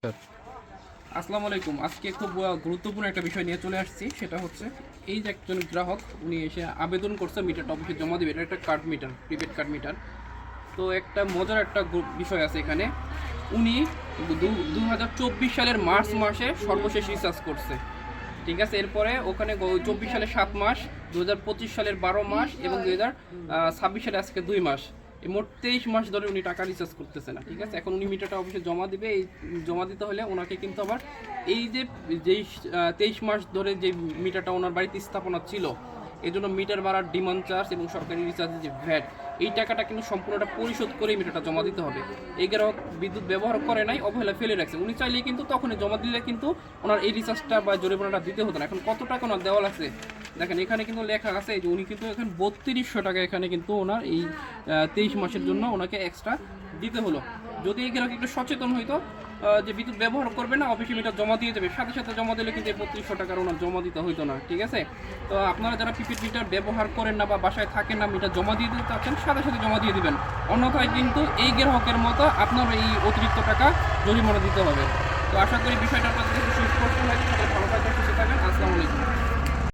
Sir. আসসালামু আলাইকুম। আজকে খুব গুরুত্বপূর্ণ একটা বিষয় নিয়ে চলে আসছি। সেটা হচ্ছে এই যে একজন গ্রাহক উনি এসে আবেদন করছে মিটারটা অফিসে জমা দিবে। এটা একটা card meter, prepaid card meter. তো একটা মজার একটা বিষয় আছে এখানে। উনি ২০২৪ সালের মার্চ মাসে সর্বশেষ রিচার্জ করছে। ঠিক আছে, এরপরে ওখানে ২৪ সালে ৭ মাস, ২০২৫ সালের ১২ মাস এবং ২০২৬ সালে আজকে ২ মাস, এই মোট ২৩ মাস ধরে উনি টাকা রিচার্জ করতেছে না। ঠিক আছে, এখন উনি মিটারটা অফিসে জমা দিবে। এই জমা দিতে হলে ওনাকে কিন্তু আবার এই যে যেই ২৩ মাস ধরে যে মিটারটা ওনার বাড়িতে স্থাপনা ছিল, এই জন্য মিটার ভাড়ার ডিমান্ড চার্জ এবং সরকারি রিচার্জের যে ভ্যাট, এই টাকাটা কিন্তু সম্পূর্ণটা পরিশোধ করে মিটারটা জমা দিতে হবে। এই গ্রাহক বিদ্যুৎ ব্যবহার করে নাই, অবহেলা ফেলে রাখছে। উনি চাইলেই কিন্তু তখনই জমা দিলে কিন্তু ওনার এই রিচার্জটা বা জরিমানাটা দিতে হতো না। এখন কত টাকা ওনার দেওয়া লাগছে দেখেন, এখানে কিন্তু লেখা আছে যে উনি কিন্তু এখন ৩২০০ টাকা এখানে কিন্তু ওনার এই ২৩ মাসের জন্য ওনাকে এক্সট্রা দিতে হলো। যদি এই গ্রাহক একটু সচেতন হইতো যে বিদ্যুৎ ব্যবহার করবে না, অফিসে মিটার জমা দিয়ে দেবে, সাথে সাথে জমা দিলে কিন্তু এই ৩২০০ টাকার ওনার জমা দিতে হইতো না। ঠিক আছে, তো আপনারা যারা প্রিপেড মিটার ব্যবহার করেন না বা বাসায় থাকেন না, মিটার জমা দিয়ে দিতে চাচ্ছেন, সাথে সাথে জমা দিয়ে দিবেন। অন্যথায় কিন্তু এই গ্রাহকের মতো আপনার এই অতিরিক্ত টাকা জরিমানা দিতে হবে। তো আশা করি বিষয়টা আপনাদের কাছে সুস্পষ্ট হয়েছে। ভালো থাকবেন, সুস্থ থাকবেন। আসসালামু আলাইকুম।